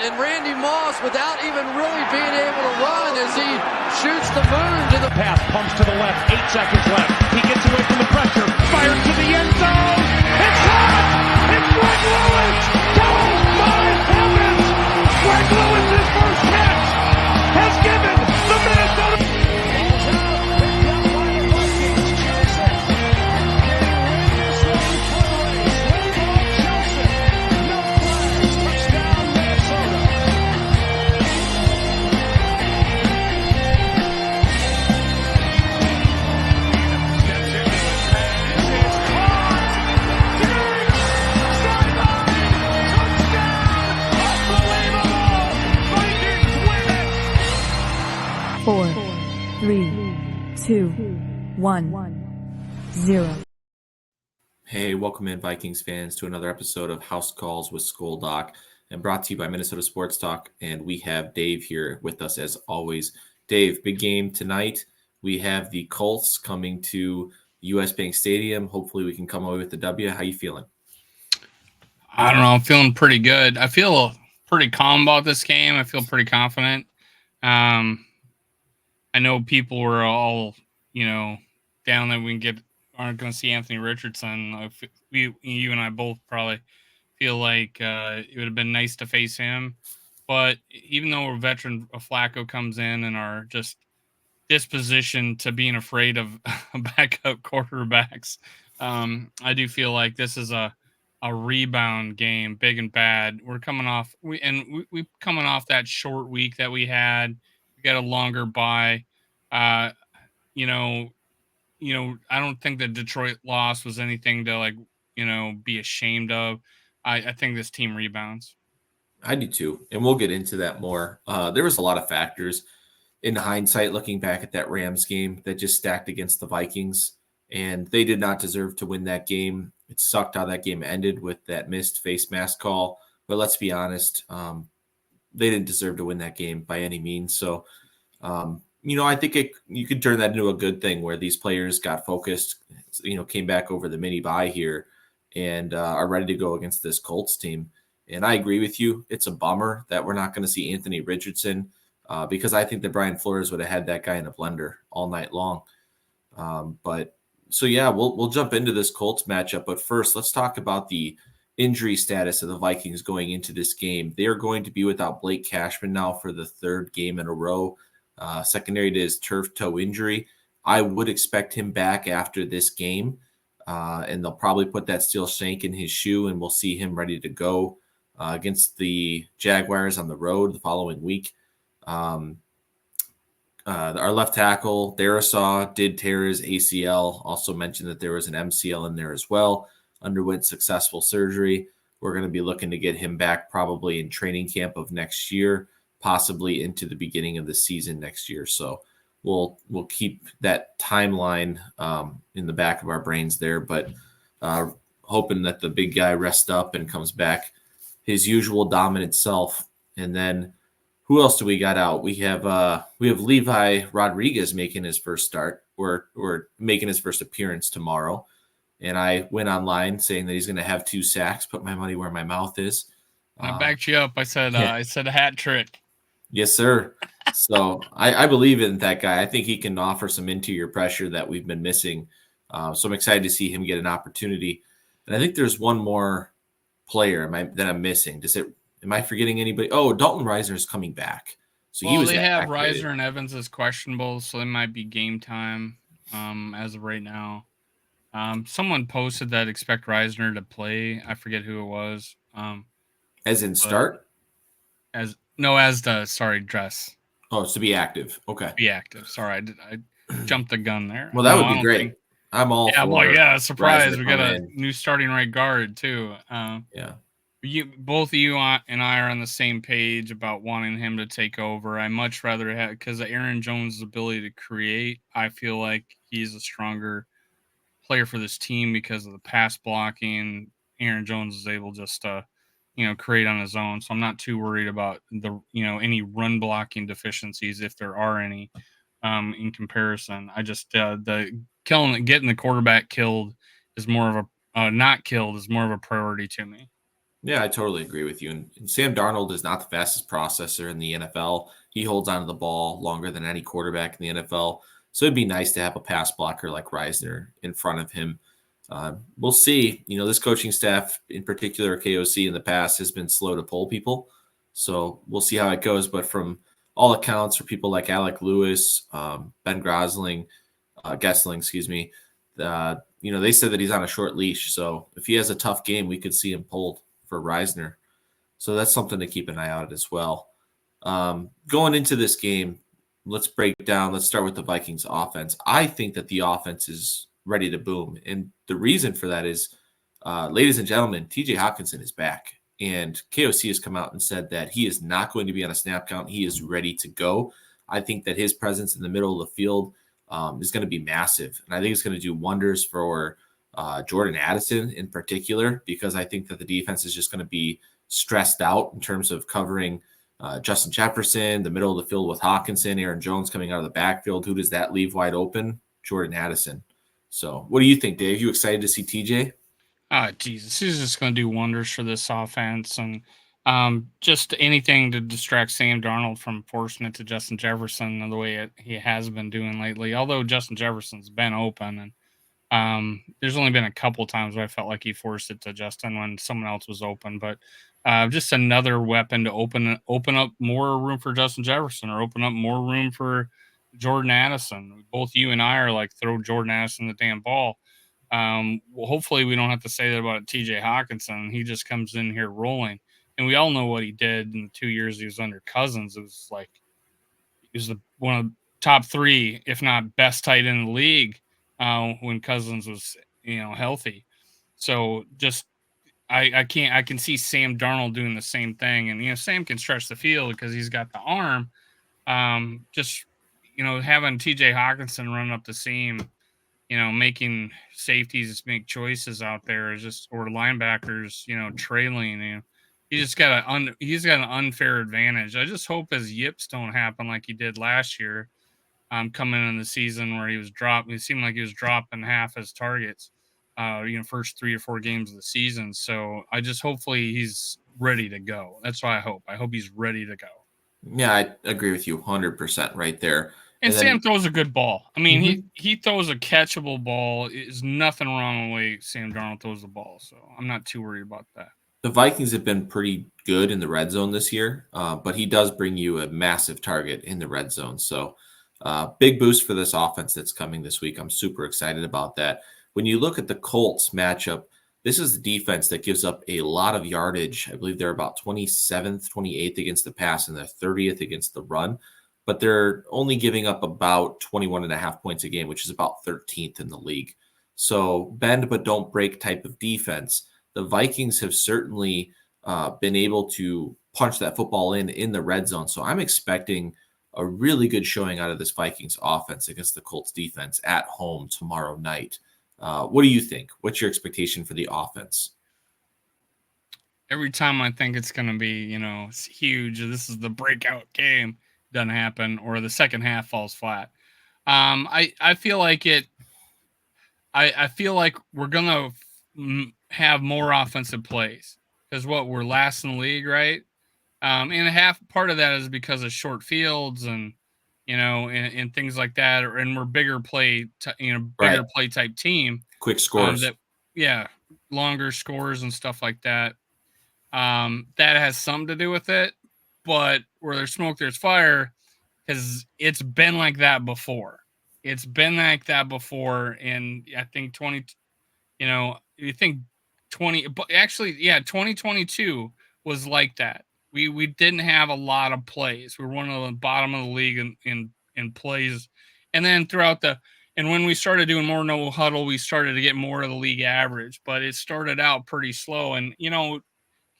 and Randy Moss, without even really being able to run as he shoots the moon to the pass, pumps to the left, 8 seconds left. He gets away from the pressure, fires to the end zone. It's caught! It's Greg Lewis! Oh my heavens! Greg Lewis's first catch has given the Minnesota. Four, 3, 2, 1, 0. Hey, welcome in, Vikings fans, to another episode of House Calls with Skoldoc, and brought to you by Minnesota Sports Talk. And we have Dave here with us as always. Dave, big game tonight. We have the Colts coming to U.S. Bank Stadium. Hopefully, we can come away with the W. How you feeling? I don't know. I'm feeling pretty good. I feel pretty calm about this game. I feel pretty confident. I know people were all, down that aren't going to see Anthony Richardson. You and I both probably feel like it would have been nice to face him. But even though a veteran Flacco comes in and are just dispositioned to being afraid of backup quarterbacks, I do feel like this is a rebound game, big and bad. We're coming off we coming off that short week that we had. We got a longer bye. I don't think the Detroit loss was anything to be ashamed of. I think this team rebounds. I do too, and we'll get into that more. There was a lot of factors in hindsight, looking back at that Rams game, that just stacked against the Vikings, and they did not deserve to win that game. It sucked how that game ended with that missed face mask call, but let's be honest, they didn't deserve to win that game by any means. So, I think you could turn that into a good thing where these players got focused, came back over the mini bye here and are ready to go against this Colts team. And I agree with you. It's a bummer that we're not going to see Anthony Richardson because I think that Brian Flores would have had that guy in a blender all night long. We'll jump into this Colts matchup. But first, let's talk about the injury status of the Vikings going into this game. They are going to be without Blake Cashman now for the third game in a row. Secondary to his turf toe injury. I would expect him back after this game, and they'll probably put that steel shank in his shoe, and we'll see him ready to go against the Jaguars on the road the following week. Our left tackle, Darisaw, did tear his ACL. Also mentioned that there was an MCL in there as well. Underwent successful surgery. We're going to be looking to get him back probably in training camp of next year, possibly into the beginning of the season next year. So we'll keep that timeline in the back of our brains there, but hoping that the big guy rests up and comes back his usual dominant self. And then who else do we got out? We have Levi Rodriguez making his first start or making his first appearance tomorrow. And I went online saying that he's going to have 2 sacks, put my money where my mouth is. I backed you up. I said a hat trick. Yes, sir. So I believe in that guy. I think he can offer some interior pressure that we've been missing. So I'm excited to see him get an opportunity. And I think there's one more player that I'm missing. Am I forgetting anybody? Oh, Dalton Risner is coming back. So they have Risner and Evans as questionable, so it might be game time as of right now. Someone posted that expect Risner to play. I forget who it was. As in start? Dress. Oh, it's to be active. Okay. Be active. Sorry, I jumped the gun there. Well, that would be great. I'm all for surprise. We got a new starting right guard, too. Both of you and I are on the same page about wanting him to take over. I much rather have, because of Aaron Jones' ability to create, I feel like he's a stronger player for this team because of the pass blocking. Aaron Jones is able just to, create on his own. So I'm not too worried about any run blocking deficiencies, if there are any, in comparison. I just, getting the quarterback killed is more of a, not killed is more of a priority to me. Yeah, I totally agree with you. And Sam Darnold is not the fastest processor in the NFL. He holds onto the ball longer than any quarterback in the NFL. So it'd be nice to have a pass blocker like Reisner in front of him. We'll see. This coaching staff, in particular KOC in the past, has been slow to pull people. So we'll see how it goes. But from all accounts, for people like Alec Lewis, Ben Gessling, excuse me, they said that he's on a short leash. So if he has a tough game, we could see him pulled for Reisner. So that's something to keep an eye out as well. Going into this game, let's start with the Vikings offense. I think that the offense is ready to boom. And the reason for that is, ladies and gentlemen, TJ Hawkinson is back. And KOC has come out and said that he is not going to be on a snap count. He is ready to go. I think that his presence in the middle of the field is going to be massive. And I think it's going to do wonders for Jordan Addison in particular, because I think that the defense is just going to be stressed out in terms of covering Justin Jefferson, the middle of the field with Hawkinson, Aaron Jones coming out of the backfield. Who does that leave wide open? Jordan Addison. So what do you think, Dave? You excited to see TJ? Jesus, he's just going to do wonders for this offense, and just anything to distract Sam Darnold from forcing it to Justin Jefferson the way he has been doing lately. Although Justin Jefferson's been open, and there's only been a couple times where I felt like he forced it to Justin when someone else was open, but just another weapon to open up more room for Justin Jefferson, or open up more room for Jordan Addison. Both you and I are like, throw Jordan Addison the damn ball. Well, hopefully we don't have to say that about TJ Hawkinson. He just comes in here rolling. And we all know what he did in the 2 years he was under Cousins. It was like, he was one of the top three, if not best tight end in the league when Cousins was, healthy. So just, I can see Sam Darnold doing the same thing. And, Sam can stretch the field because he's got the arm. Just, having TJ Hawkinson run up the seam, making safeties make choices out there, or linebackers, trailing. He's got an unfair advantage. I just hope his yips don't happen like he did last year, coming in the season where he was dropping. It seemed like he was dropping half his targets, first 3 or 4 games of the season. So I just hopefully he's ready to go. That's what I hope. I hope he's ready to go. Yeah, I agree with you 100% right there. And Sam throws a good ball. I mean, he throws a catchable ball. There's nothing wrong with the way Sam Darnold throws the ball. So I'm not too worried about that. The Vikings have been pretty good in the red zone this year, but he does bring you a massive target in the red zone. So big boost for this offense that's coming this week. I'm super excited about that. When you look at the Colts matchup, this is the defense that gives up a lot of yardage. I believe they're about 27th, 28th against the pass, and they're 30th against the run. But they're only giving up about 21.5 points a game, which is about 13th in the league. So bend but don't break type of defense. The Vikings have certainly been able to punch that football in the red zone. So I'm expecting a really good showing out of this Vikings offense against the Colts defense at home tomorrow night. What do you think? What's your expectation for the offense? Every time I think it's going to be, it's huge, this is the breakout game, doesn't happen, or the second half falls flat. I feel like it. I feel like we're gonna have more offensive plays because we're last in the league, right? And half part of that is because of short fields and and things like that, and we're bigger play, bigger play type team, quick scores, longer scores and stuff like that. That has something to do with it, but where there's smoke, there's fire, because it's been like that before. It's been like that before, and I think 2022 was like that. We didn't have a lot of plays. We were one of the bottom of the league in plays, and then and when we started doing more no huddle, we started to get more of the league average. But it started out pretty slow, and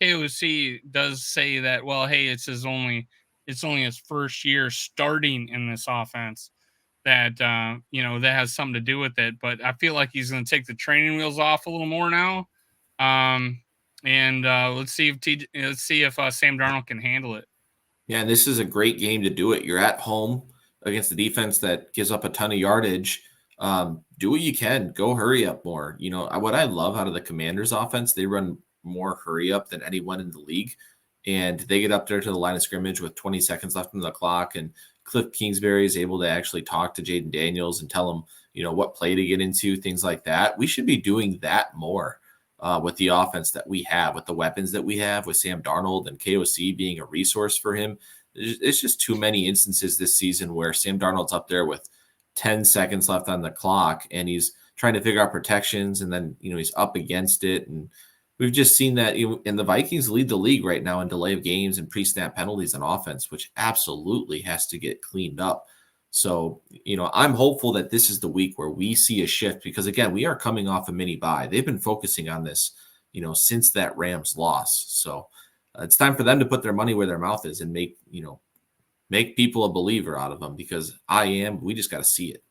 KOC does say that, well, hey, it's only his first year starting in this offense, that that has something to do with it. But I feel like he's going to take the training wheels off a little more now. Let's see if Sam Darnold can handle it. Yeah, this is a great game to do it. You're at home against the defense that gives up a ton of yardage. Do what you can. Go hurry up more. What I love out of the Commanders offense, they run more hurry up than anyone in the league. And they get up there to the line of scrimmage with 20 seconds left on the clock. And Cliff Kingsbury is able to actually talk to Jaden Daniels and tell him, what play to get into, things like that. We should be doing that more with the offense that we have, with the weapons that we have, with Sam Darnold and KOC being a resource for him. It's just too many instances this season where Sam Darnold's up there with 10 seconds left on the clock and he's trying to figure out protections, and then, he's up against it. And we've just seen that, and the Vikings lead the league right now in delay of games and pre-snap penalties on offense, which absolutely has to get cleaned up. So, I'm hopeful that this is the week where we see a shift because, again, we are coming off a mini bye. They've been focusing on this, since that Rams loss. So it's time for them to put their money where their mouth is and make people a believer out of them, because we just got to see it.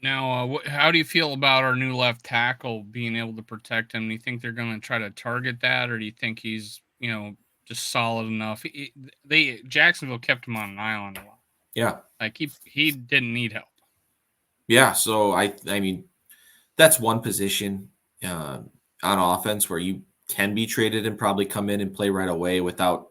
Now, how do you feel about our new left tackle being able to protect him? Do you think they're going to try to target that, or do you think he's, just solid enough? Jacksonville kept him on an island a lot. Yeah. Like he didn't need help. Yeah. So I mean, that's one position on offense where you can be traded and probably come in and play right away without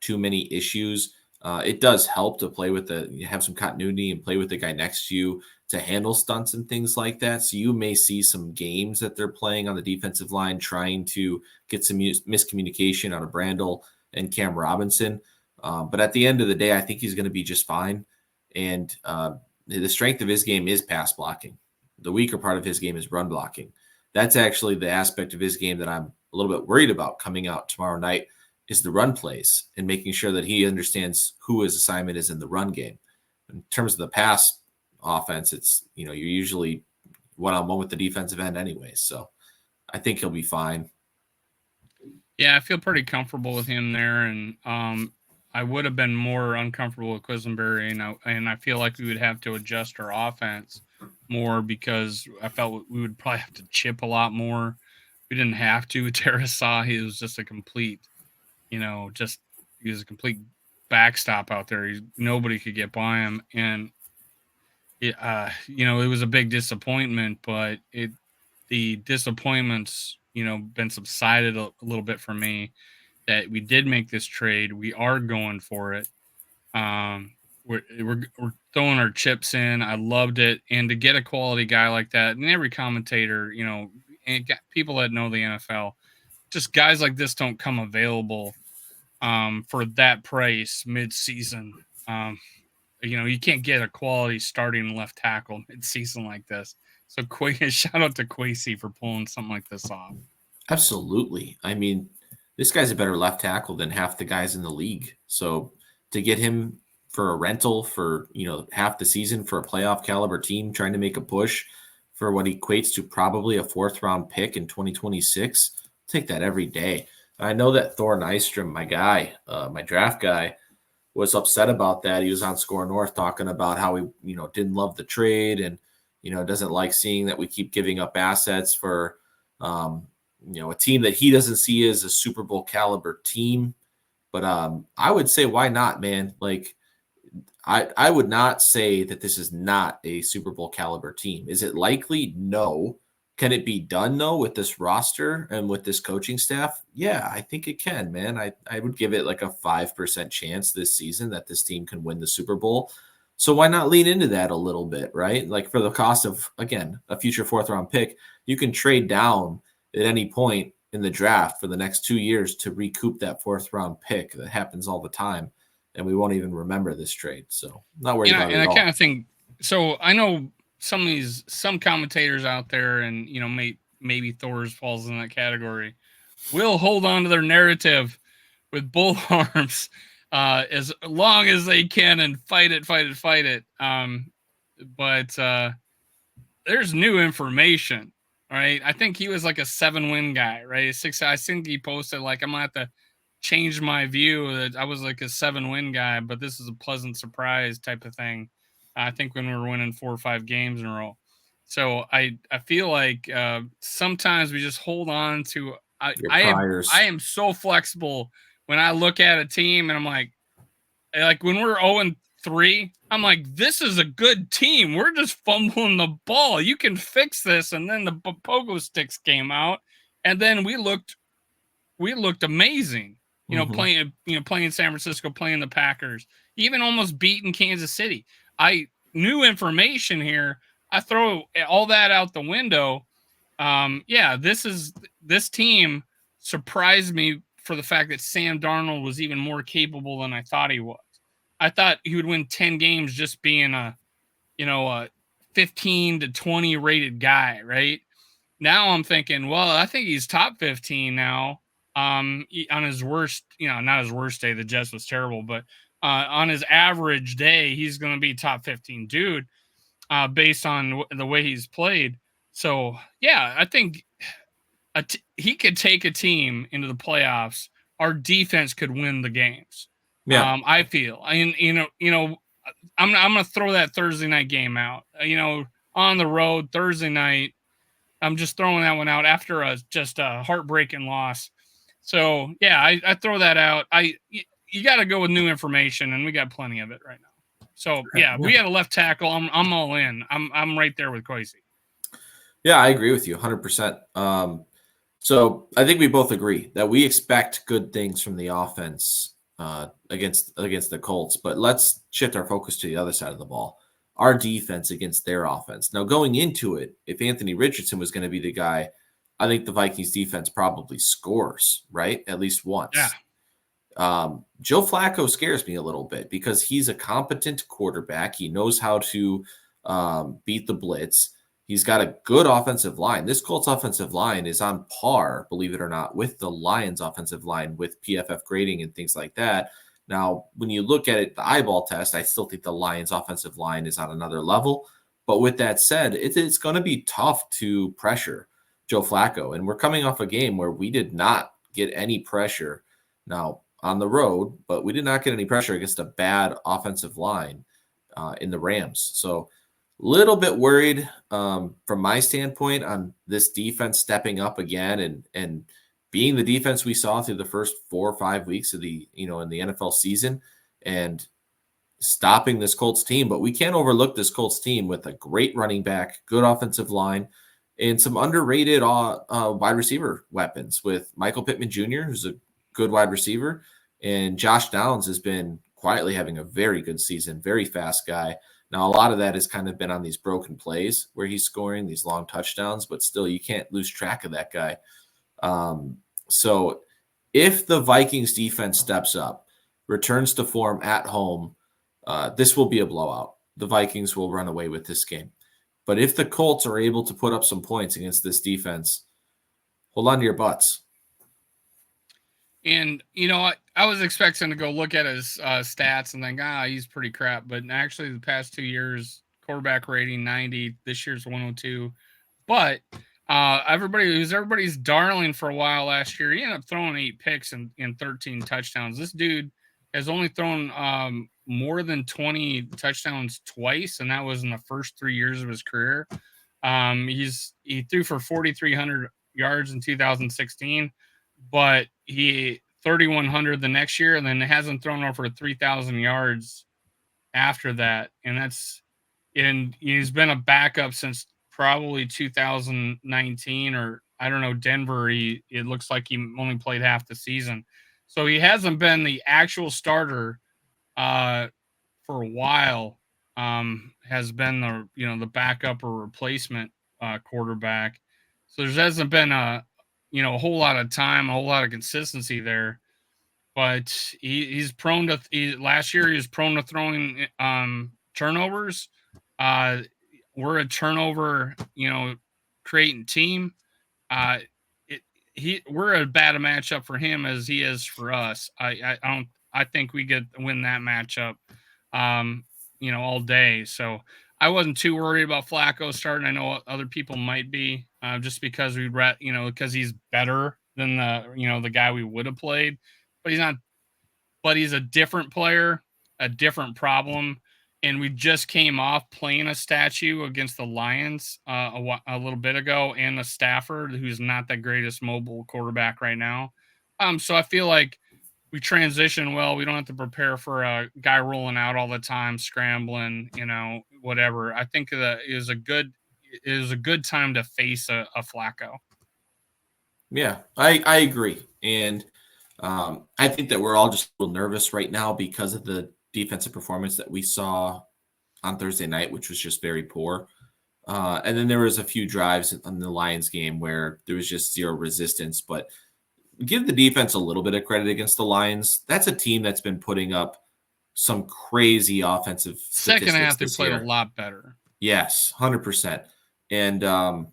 too many issues. It does help to play with have some continuity and play with the guy next to you to handle stunts and things like that. So you may see some games that they're playing on the defensive line, trying to get some miscommunication out of Brandel and Cam Robinson. But at the end of the day, I think he's going to be just fine. And the strength of his game is pass blocking. The weaker part of his game is run blocking. That's actually the aspect of his game that I'm a little bit worried about coming out tomorrow night, is the run plays and making sure that he understands who his assignment is in the run game. In terms of the pass offense, it's, you're usually one-on-one with the defensive end anyways. So I think he'll be fine. Yeah, I feel pretty comfortable with him there. And I would have been more uncomfortable with Quisenberry. And I feel like we would have to adjust our offense more because I felt we would probably have to chip a lot more. We didn't have to. Tarasaw, he was just a complete, he was a complete backstop out there. Nobody could get by him. And, it was a big disappointment, but the disappointment's, been subsided a little bit for me, that we did make this trade. We are going for it. We're throwing our chips in. I loved it. And to get a quality guy like that, and every commentator, and people that know the NFL, just guys like this don't come available for that price mid-season. You can't get a quality starting left tackle mid-season like this. So shout out to Kwesi for pulling something like this off. Absolutely. I mean, this guy's a better left tackle than half the guys in the league. So to get him for a rental for, half the season for a playoff caliber team trying to make a push for what equates to probably a 4th round pick in 2026, I'll take that every day. I know that Thor Nystrom, my guy, my draft guy, was upset about that. He was on Score North talking about how he, didn't love the trade and, doesn't like seeing that we keep giving up assets for, a team that he doesn't see as a Super Bowl caliber team. But I would say, why not, man? Like, I would not say that this is not a Super Bowl caliber team. Is it likely? No. Can it be done, though, with this roster and with this coaching staff? Yeah, I think it can, man. I would give it like a 5% chance this season that this team can win the Super Bowl. So why not lean into that a little bit, right? Like, for the cost of, again, a future 4th round pick, you can trade down at any point in the draft for the next 2 years to recoup that 4th round pick. That happens all the time, and we won't even remember this trade. So not worried about it at all. And I kind of think, so I know some commentators out there, and maybe Thor's falls in that category, will hold on to their narrative with both arms as long as they can and fight it. But there's new information, right? I think he was like a 7-win guy, right? I think he posted like, I'm gonna have to change my view that I was like a 7-win guy, but this is a pleasant surprise type of thing. I think when we were winning 4 or 5 games in a row. So I feel like sometimes we just hold on to I am so flexible when I look at a team and I'm like when we're 0-3, I'm like, this is a good team. We're just fumbling the ball. You can fix this. And then the pogo sticks came out And then we looked amazing. Mm-hmm. Playing San Francisco, playing the Packers, even almost beating Kansas City. New information here. I throw all that out the window. This team surprised me for the fact that Sam Darnold was even more capable than I thought he was. I thought he would win 10 games just being a 15 to 20 rated guy, right? Now I'm thinking, well, I think he's top 15 now. On his worst, not his worst day, the Jets was terrible, but on his average day, he's going to be top 15 dude based on the way he's played. So, yeah, I think he could take a team into the playoffs. Our defense could win the games. Yeah. I feel, and I'm going to throw that Thursday night game out. On the road Thursday night. I'm just throwing that one out after just a heartbreaking loss. So yeah, I throw that out. You got to go with new information, and we got plenty of it right now. So yeah, we had a left tackle. I'm all in. I'm right there with Kwesi. Yeah, I agree with you 100%. So I think we both agree that we expect good things from the offense against the Colts, but let's shift our focus to the other side of the ball. Our defense against their offense. Now, going into it, if Anthony Richardson was going to be the guy, I think the Vikings defense probably scores, right? At least once. Yeah. Joe Flacco scares me a little bit because he's a competent quarterback. He knows how to beat the blitz. He's got a good offensive line. This Colts offensive line is on par, believe it or not, with the Lions offensive line with PFF grading and things like that. Now, when you look at it, the eyeball test, I still think the Lions offensive line is on another level. But with that said, it's going to be tough to pressure Joe Flacco. And we're coming off a game where we did not get any pressure now on the road, but we did not get any pressure against a bad offensive line in the Rams. So a little bit worried from my standpoint on this defense stepping up again and being the defense we saw through the first 4 or 5 weeks of the, in the NFL season and stopping this Colts team. But we can't overlook this Colts team with a great running back, good offensive line, and some underrated wide receiver weapons with Michael Pittman Jr., who's a good wide receiver, and Josh Downs has been quietly having a very good season, very fast guy. Now, a lot of that has kind of been on these broken plays where he's scoring these long touchdowns, but still you can't lose track of that guy. So if the Vikings defense steps up, returns to form at home, this will be a blowout. The Vikings will run away with this game. But if the Colts are able to put up some points against this defense, hold on to your butts. And, I was expecting to go look at his stats and think, he's pretty crap. But actually, the past 2 years, quarterback rating 90. This year's 102. But everybody's darling for a while last year. He ended up throwing 8 picks and 13 touchdowns. This dude has only thrown more than 20 touchdowns twice, and that was in the first 3 years of his career. He threw for 4,300 yards in 2016, but he 3,100 the next year, and then hasn't thrown over 3,000 yards after that. And he's been a backup since probably 2019, or I don't know, Denver. It looks like he only played half the season, so he hasn't been the actual starter for a while. Has been the backup or replacement quarterback. So there hasn't been a whole lot of time, a whole lot of consistency there. But he's prone to. Last year he was prone to throwing turnovers. We're a turnover, creating team. We're a bad matchup for him as he is for us. I think we win that matchup, all day. So I wasn't too worried about Flacco starting. I know other people might be, just because because he's better than the guy we would have played, but he's not. But he's a different player, a different problem. And we just came off playing a statue against the Lions a little bit ago, and a Stafford, who's not the greatest mobile quarterback right now. So I feel like we transition well. We don't have to prepare for a guy rolling out all the time, scrambling, whatever. I think that it is a good time to face a Flacco. Yeah, I agree. And I think that we're all just a little nervous right now because of the defensive performance that we saw on Thursday night, which was just very poor. And then there was a few drives in the Lions game where there was just zero resistance. But give the defense a little bit of credit against the Lions. That's a team that's been putting up some crazy offensive Second statistics half, they this played year. a lot better. Yes, 100%. And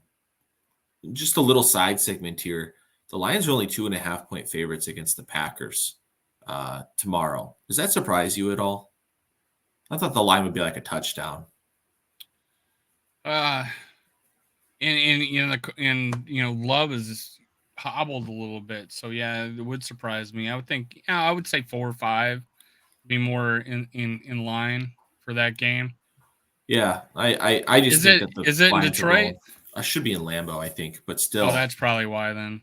just a little side segment here. The Lions are only 2.5-point favorites against the Packers tomorrow. Does that surprise you at all? I thought the line would be like a touchdown. And Love is hobbled a little bit, so yeah, it would surprise me. I would think, I would say 4 or 5 be more in line for that game. Yeah, I just think that the is it in Lions are Detroit? rolling. I should be in Lambeau, I think, but still. Oh, that's probably why then.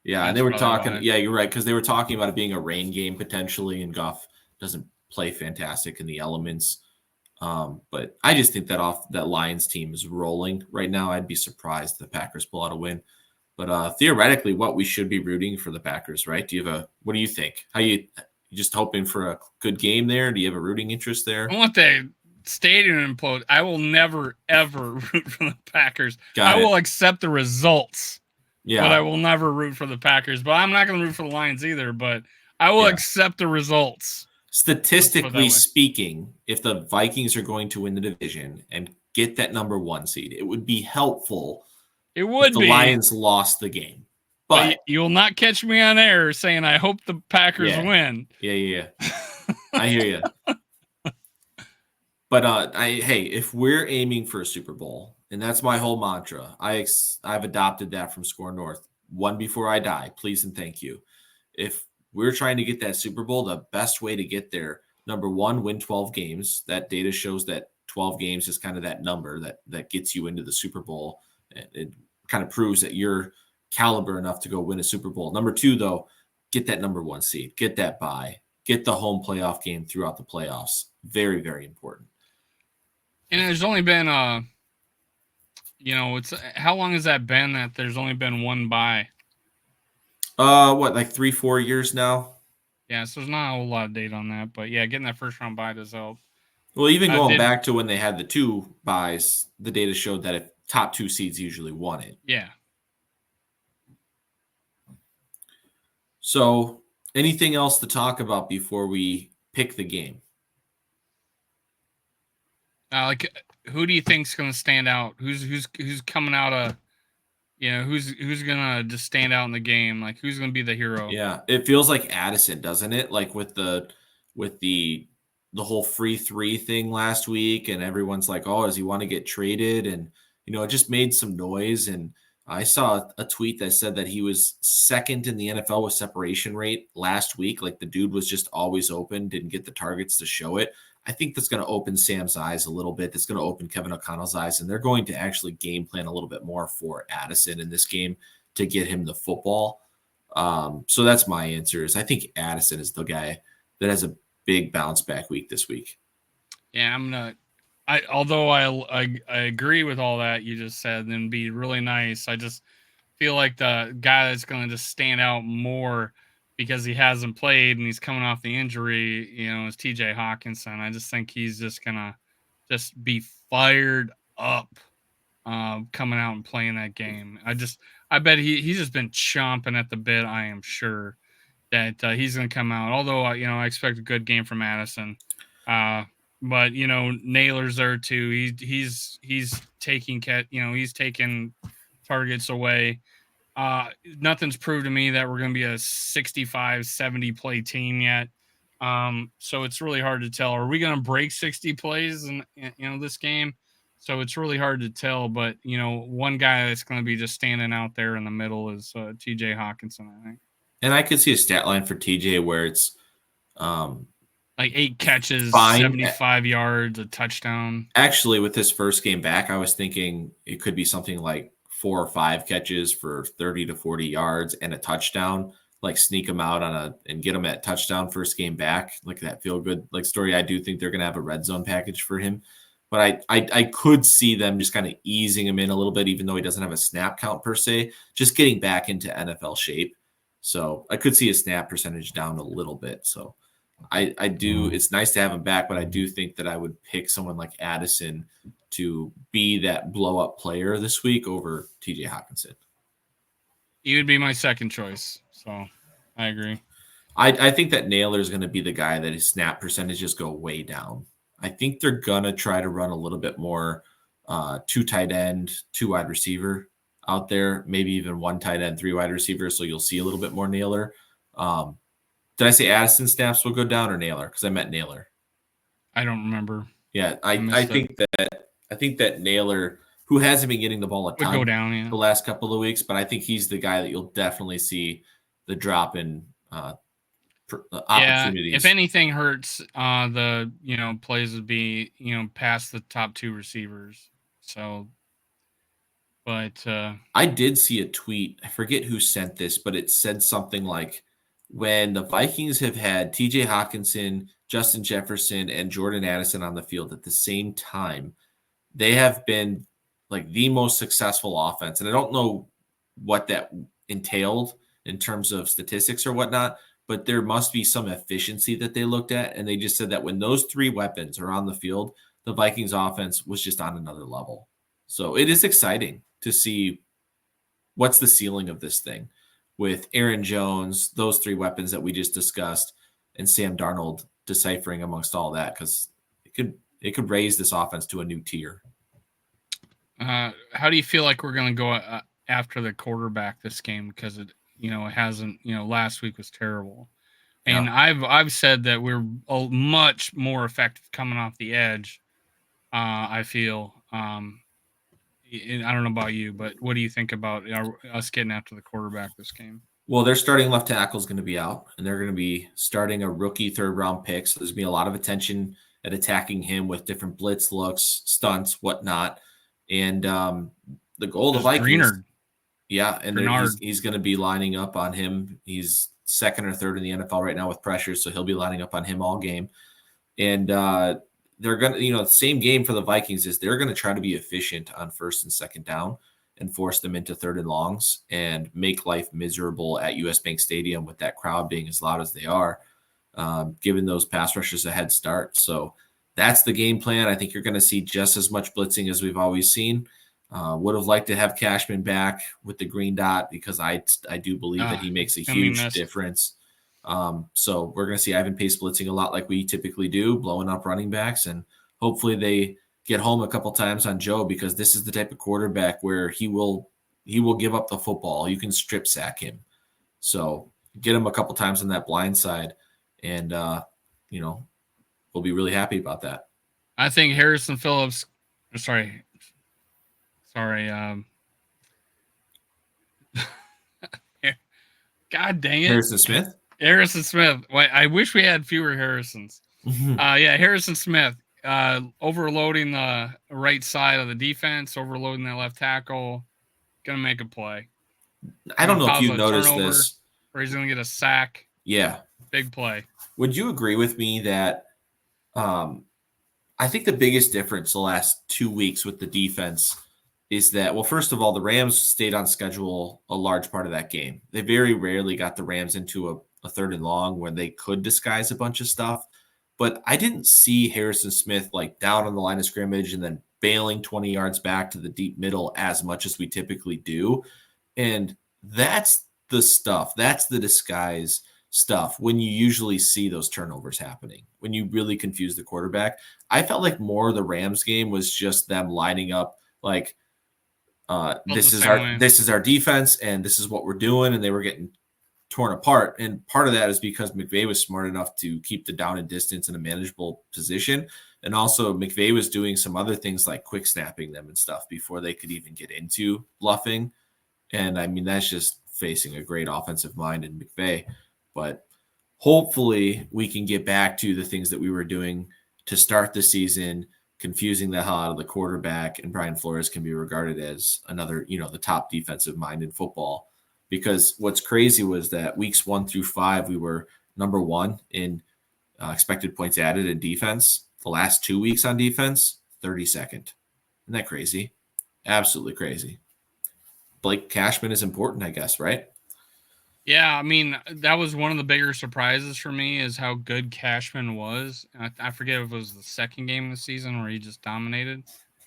Yeah, and they were talking. Yeah, you're right, because they were talking about it being a rain game potentially, and Goff doesn't play fantastic in the elements. But I just think that Lions team is rolling right now. I'd be surprised if the Packers pull out a win. But theoretically, what we should be rooting for the Packers, right? What do you think? You just hoping for a good game there? Do you have a rooting interest there? I want the stadium implode. I will never ever root for the Packers. I will accept the results. Yeah. But I will never root for the Packers. But I'm not going to root for the Lions either. But I will accept the results. Statistically speaking, if the Vikings are going to win the division and get that number 1 seed, it would be helpful. It would if the Lions lost the game. But you'll not catch me on air saying I hope the Packers win. Yeah. I hear you. But hey, if we're aiming for a Super Bowl, and that's my whole mantra, I've adopted that from Score North. One before I die, please and thank you. If we're trying to get that Super Bowl, the best way to get there, number 1, win 12 games. That data shows that 12 games is kind of that number that gets you into the Super Bowl. It kind of proves that you're caliber enough to go win a Super Bowl. Number 2, though, get that number 1 seed, get that bye, get the home playoff game throughout the playoffs. Very, very important. And there's only been, how long has that been that there's only been one bye? Like 3-4 years now? Yeah, so there's not a whole lot of data on that. But yeah, getting that first round bye does help. Well, even going back to when they had the 2 byes, the data showed that if top 2 seeds usually won it. Yeah. So, anything else to talk about before we pick the game? Who do you think's going to stand out? Who's coming out of, who's going to just stand out in the game? Like, who's going to be the hero? Yeah, it feels like Addison, doesn't it? Like with the whole free 3 thing last week, and everyone's like, oh, does he want to get traded? And it just made some noise. And I saw a tweet that said that he was second in the NFL with separation rate last week. Like the dude was just always open, didn't get the targets to show it. I think that's going to open Sam's eyes a little bit. That's going to open Kevin O'Connell's eyes, and they're going to actually game plan a little bit more for Addison in this game to get him the football. So that's my answer. Is I think Addison is the guy that has a big bounce back week this week. Yeah, although I agree with all that you just said and be really nice. I just feel like the guy that's going to just stand out more because he hasn't played and he's coming off the injury, is TJ Hawkinson. I just think he's just going to just be fired up coming out and playing that game. I bet he's just been chomping at the bit. I am sure that he's going to come out. Although, I expect a good game from Addison. But Naylor's there too. He's taking he's taking targets away. Nothing's proved to me that we're going to be a 65-70 play team yet. So it's really hard to tell. Are we going to break 60 plays in this game? So it's really hard to tell. But one guy that's going to be just standing out there in the middle is TJ Hawkinson, I think. And I could see a stat line for TJ where it's like 8 catches, 75 yards, a touchdown. Actually, with his first game back, I was thinking it could be something like 4 or 5 catches for 30 to 40 yards and a touchdown, like sneak him out and get him at touchdown first game back, like that feel good like story. I do think they're going to have a red zone package for him. But I could see them just kind of easing him in a little bit, even though he doesn't have a snap count per se, just getting back into NFL shape. So I could see his snap percentage down a little bit. So I do. It's nice to have him back, but I do think that I would pick someone like Addison to be that blow up player this week over TJ Hawkinson. He would be my second choice. So I agree. I think that Naylor is going to be the guy that his snap percentages go way down. I think they're going to try to run a little bit more 2 tight end, 2 wide receiver out there, maybe even 1 tight end, 3 wide receiver. So you'll see a little bit more Naylor. Did I say Addison snaps will go down or Naylor? Because I meant Naylor. I don't remember. Yeah, I think that Naylor, who hasn't been getting the ball a ton would go down, the last couple of weeks, but I think he's the guy that you'll definitely see the drop in opportunities. If anything hurts, the plays would be past the top 2 receivers. So, but I did see a tweet. I forget who sent this, but it said something like, when the Vikings have had TJ Hawkinson, Justin Jefferson, and Jordan Addison on the field at the same time, they have been like the most successful offense. And I don't know what that entailed in terms of statistics or whatnot, but there must be some efficiency that they looked at. And they just said that when those 3 weapons are on the field, the Vikings offense was just on another level. So it is exciting to see what's the ceiling of this thing with Aaron Jones, those 3 weapons that we just discussed, and Sam Darnold deciphering amongst all that, because it could raise this offense to a new tier. How do you feel like we're going to go after the quarterback this game? Because it hasn't. Last week was terrible, and Yeah. I've said that we're much more effective coming off the edge. I feel. I don't know about you, but what do you think about us getting after the quarterback this game? Well, their starting left tackle is going to be out, and they're going to be starting a rookie 3rd-round pick. So there's going to be a lot of attention at attacking him with different blitz looks, stunts, whatnot. And the goal of the Vikings, Greenard. Yeah, and he's going to be lining up on him. He's 2nd or 3rd in the NFL right now with pressure, so he'll be lining up on him all game. And they're going to, the same game for the Vikings is they're going to try to be efficient on 1st and 2nd down and force them into 3rd and longs and make life miserable at US Bank Stadium with that crowd being as loud as they are, giving those pass rushers a head start. So that's the game plan. I think you're going to see just as much blitzing as we've always seen. Would have liked to have Cashman back with the green dot, because I do believe that he makes a huge difference. So we're going to see Ivan Pace blitzing a lot like we typically do, blowing up running backs, and hopefully they get home a couple times on Joe, because this is the type of quarterback where he will give up the football. You can strip sack him. So get him a couple times on that blind side, and we'll be really happy about that. I think Harrison Phillips, sorry. God dang it. Harrison Smith. Well, I wish we had fewer Harrisons. Harrison Smith, overloading the right side of the defense, overloading that left tackle, gonna make a play. I don't know if you noticed this, or he's gonna get a sack. Yeah, big play. Would you agree with me that I think the biggest difference the last 2 weeks with the defense is that, well, first of all, the Rams stayed on schedule a large part of that game. They very rarely got the Rams into a 3rd and long where they could disguise a bunch of stuff. But I didn't see Harrison Smith like down on the line of scrimmage and then bailing 20 yards back to the deep middle as much as we typically do. And that's the stuff. That's the disguise stuff when you usually see those turnovers happening, when you really confuse the quarterback. I felt like more of the Rams game was just them lining up like, this is our defense and this is what we're doing, and they were getting torn apart. And part of that is because McVay was smart enough to keep the down and distance in a manageable position, and also McVay was doing some other things like quick snapping them and stuff before they could even get into bluffing. And I mean, that's just facing a great offensive mind in McVay. But hopefully we can get back to the things that we were doing to start the season, confusing the hell out of the quarterback, and Brian Flores can be regarded as another, the top defensive mind in football. Because what's crazy was that weeks 1 through 5, we were number 1 in expected points added in defense. The last 2 weeks on defense, 32nd. Isn't that crazy? Absolutely crazy. Blake Cashman is important, I guess, right? Yeah, I mean, that was one of the bigger surprises for me is how good Cashman was. I forget if it was the second game of the season where he just dominated.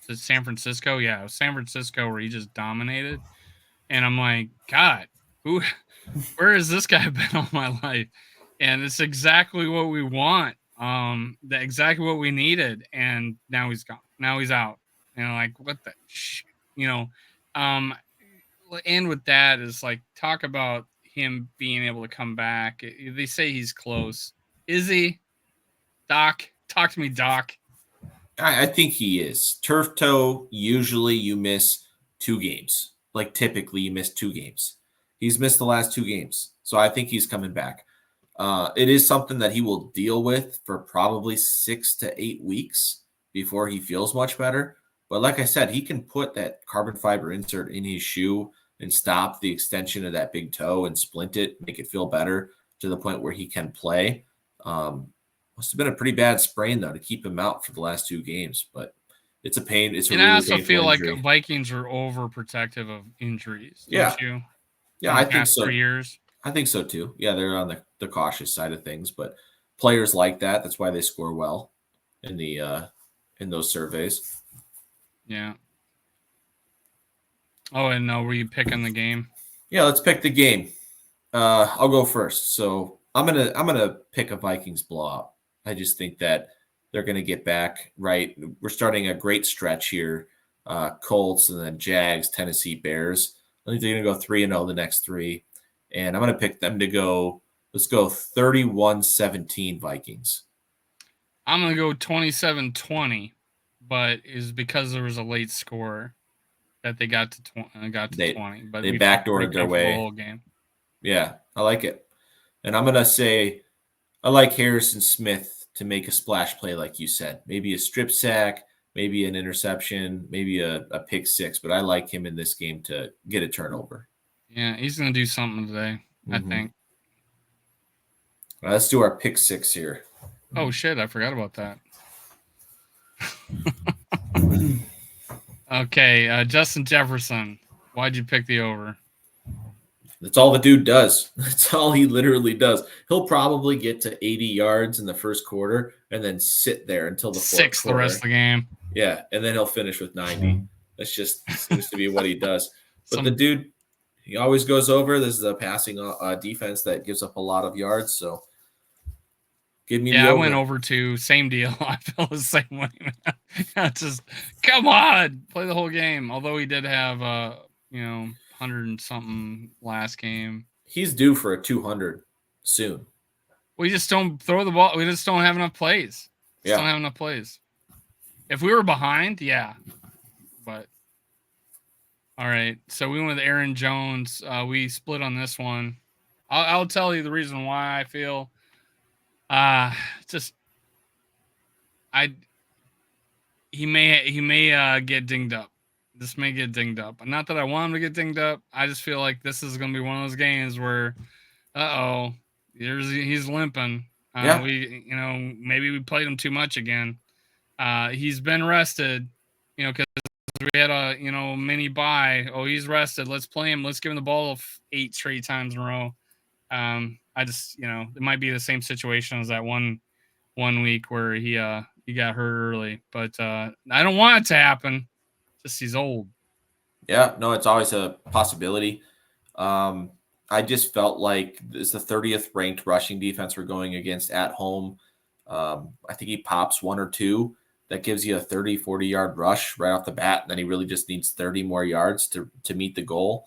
Was it San Francisco? Yeah, it was San Francisco where he just dominated. And I'm like, God, where has this guy been all my life? And it's exactly what we want. Exactly what we needed. And now he's gone. Now he's out. Like, what the um and with that is like talk about him being able to come back. They say he's close. Is he? Doc, talk to me, Doc. I think he is. Turf toe, usually you miss 2 games. Like typically you miss 2 games. He's missed the last 2 games. So I think he's coming back. It is something that he will deal with for probably 6 to 8 weeks before he feels much better. But like I said, he can put that carbon fiber insert in his shoe and stop the extension of that big toe and splint it, make it feel better to the point where he can play. Must have been a pretty bad sprain, though, to keep him out for the last 2 games. But it's a pain. It's a really I also painful feel injury. like Vikings are overprotective of injuries. Yeah. Don't you? Yeah, I think so. 3 years. I think so, too. Yeah, they're on the cautious side of things. But players like that. That's why they score well in those surveys. Yeah. Oh, and were you picking the game? Yeah, let's pick the game. I'll go first. So I'm gonna pick a Vikings blowout. I just think that they're gonna get back right. We're starting a great stretch here. Colts and then Jags, Tennessee, Bears. I think they're gonna go 3-0 the next 3, and I'm gonna pick them to go. Let's go 31-17 Vikings. I'm gonna go 27-20, but is because there was a late score that they got to 20. But they backdoored their way the whole game. Yeah, I like it. And I'm going to say I like Harrison Smith to make a splash play like you said. Maybe a strip sack, maybe an interception, maybe a pick 6, but I like him in this game to get a turnover. Yeah, he's going to do something today, I think. Let's do our pick 6 here. Oh, shit, I forgot about that. Okay, Justin Jefferson. Why'd you pick the over? That's all the dude does. That's all he literally does. He'll probably get to 80 yards in the first quarter and then sit there until the fourth 6 quarter. The rest of the game. Yeah, and then he'll finish with 90. That's just seems to be what he does. But the dude, he always goes over. This is a passing defense that gives up a lot of yards, so give me the over. I went over too. Same deal. I felt the same way. Just come on, play the whole game. Although he did have 100 and something last game. He's due for a 200 soon. We just don't throw the ball. We just don't have enough plays. Don't have enough plays. If we were behind, yeah. But all right. So we went with Aaron Jones. We split on this one. I'll tell you the reason why I feel. He may get dinged up. This may get dinged up. Not that I want him to get dinged up. I just feel like this is going to be one of those games where, he's limping. Maybe we played him too much again. He's been rested, because we had a, mini bye. Oh, he's rested. Let's play him. Let's give him the ball 8 straight times in a row. I just, it might be the same situation as that one week where he got hurt early, but I don't want it to happen. Just he's old. Yeah, no, it's always a possibility. I just felt like it's the 30th ranked rushing defense we're going against at home. I think he pops 1 or 2. That gives you a 30, 40-yard rush right off the bat, and then he really just needs 30 more yards to meet the goal.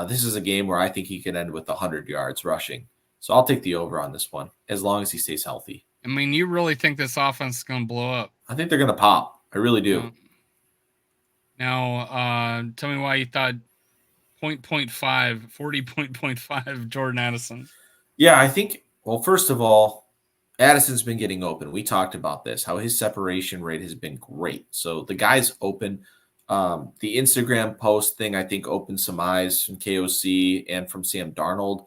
This is a game where I think he could end with 100 yards rushing. So I'll take the over on this one, as long as he stays healthy. I mean, you really think this offense is going to blow up? I think they're going to pop. I really do. Now, tell me why you thought 40.5 Jordan Addison. Yeah, I think, well, first of all, Addison's been getting open. We talked about this, how his separation rate has been great. So the guy's open. The Instagram post thing, I think, opened some eyes from KOC and from Sam Darnold.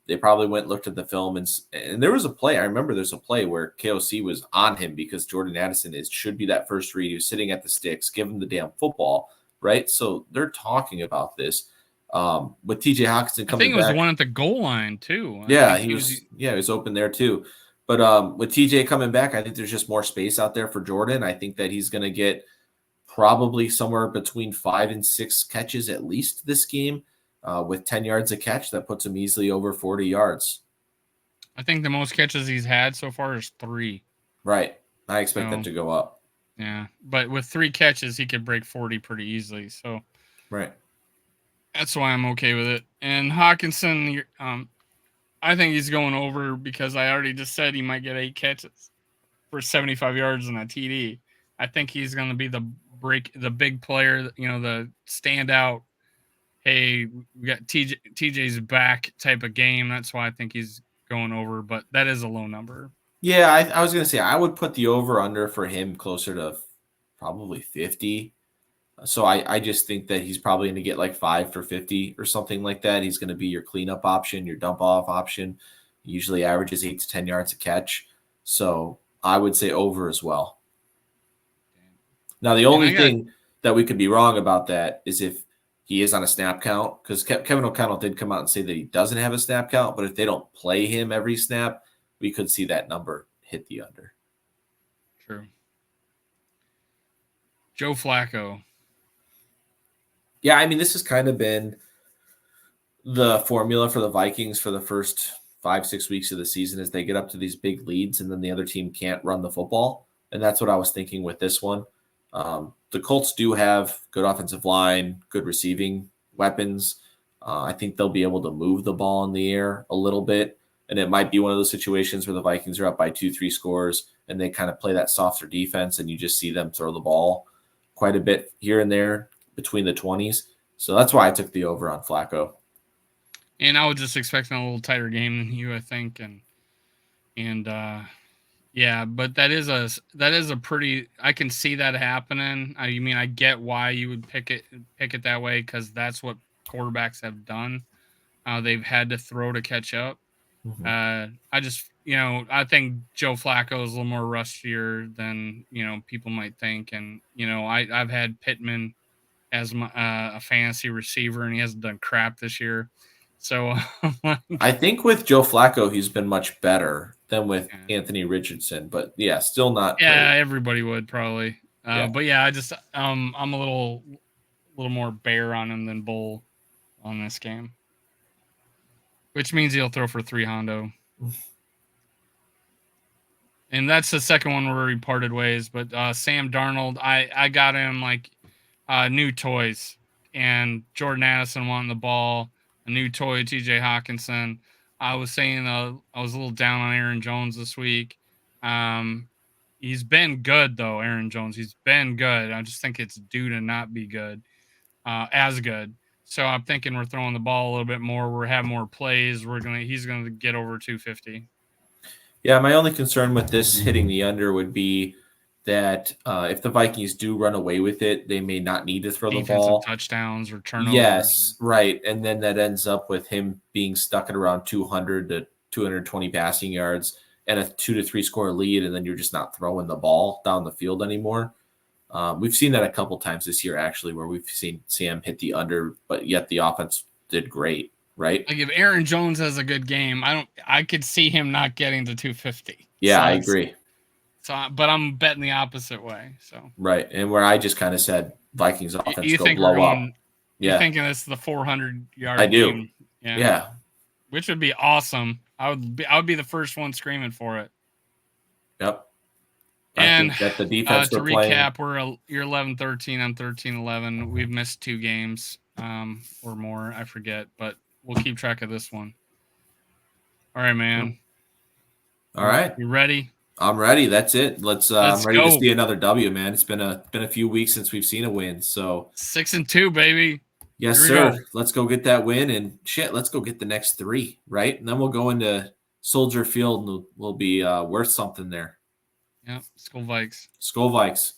They probably went and looked at the film, and there was a play. I remember there's a play where KOC was on him because Jordan Addison should be that first read. He was sitting at the sticks, give him the damn football, right? So they're talking about this. With TJ Hawkinson coming back. I think it was the one at the goal line too. Yeah, he was open there too. But with TJ coming back, I think there's just more space out there for Jordan. I think that he's going to get probably somewhere between 5 and 6 catches at least this game. With 10 yards a catch, that puts him easily over 40 yards. I think the most catches he's had so far is 3. Right. I expect that to go up. Yeah. But with 3 catches, he could break 40 pretty easily. So right. That's why I'm okay with it. And Hawkinson, I think he's going over because I already just said he might get 8 catches for 75 yards and a TD. I think he's going to be the big player, the standout. Hey, we got TJ's back type of game. That's why I think he's going over, but that is a low number. Yeah, I was going to say I would put the over-under for him closer to probably 50. So I just think that he's probably going to get like 5 for 50 or something like that. He's going to be your cleanup option, your dump-off option. He usually averages 8 to 10 yards a catch. So I would say over as well. Now, the only thing that we could be wrong about that is if he is on a snap count, because Kevin O'Connell did come out and say that he doesn't have a snap count, but if they don't play him every snap, we could see that number hit the under. True. Joe Flacco. Yeah, I mean, this has kind of been the formula for the Vikings for the first 5-6 weeks of the season as they get up to these big leads and then the other team can't run the football. And that's what I was thinking with this one. The Colts do have good offensive line, good receiving weapons. I think they'll be able to move the ball in the air a little bit. And it might be one of those situations where the Vikings are up by 2-3 scores and they kind of play that softer defense and you just see them throw the ball quite a bit here and there between the 20s. So that's why I took the over on Flacco. And I was just expecting a little tighter game than you, I think. Yeah, but that is a pretty. I can see that happening. I get why you would pick it that way because that's what quarterbacks have done. They've had to throw to catch up. Mm-hmm. I think Joe Flacco is a little more rustier than people might think, and I've had Pittman as a fantasy receiver, and he hasn't done crap this year. So I think with Joe Flacco, he's been much better than with Anthony Richardson, but yeah, still not. Yeah, great. Everybody would probably. But yeah, I'm a little more bear on him than bull on this game, which means he'll throw for 3 hondo. And that's the second one where we parted ways. But Sam Darnold, I got him like new toys, and Jordan Addison wanting the ball. A new toy, TJ Hawkinson. I was saying I was a little down on Aaron Jones this week. He's been good, though, Aaron Jones. He's been good. I just think it's due to not be good, as good. So I'm thinking we're throwing the ball a little bit more. We're having more plays. He's gonna get over 250. Yeah, my only concern with this hitting the under would be that if the Vikings do run away with it, they may not need to throw the ball. Touchdowns or turnovers. Yes, right. And then that ends up with him being stuck at around 200 to 220 passing yards and a 2 to 3 score lead, and then you're just not throwing the ball down the field anymore. We've seen that a couple times this year, actually, where we've seen Sam hit the under, but yet the offense did great, right? Like if Aaron Jones has a good game, I could see him not getting to 250. Yeah, so I agree. But I'm betting the opposite way. So right, and where I just kind of said Vikings offense you go think blow up. You're thinking this is the 400-yard I do. game. Yeah, which would be awesome. I would be the first one screaming for it. Yep. And I think that the defense to recap, you're 11-13. I'm 13-11. We've missed 2 games or more. I forget, but we'll keep track of this one. All right, man. All right. You ready? I'm ready. That's it. Let's I'm ready go. to see another W, man. It's been a few weeks since we've seen a win. So 6-2, baby. Yes, sir. Let's go get that win and let's go get the next 3, right? And then we'll go into Soldier Field and we'll be worth something there. Yeah, Skull Vikes. Skull Vikes.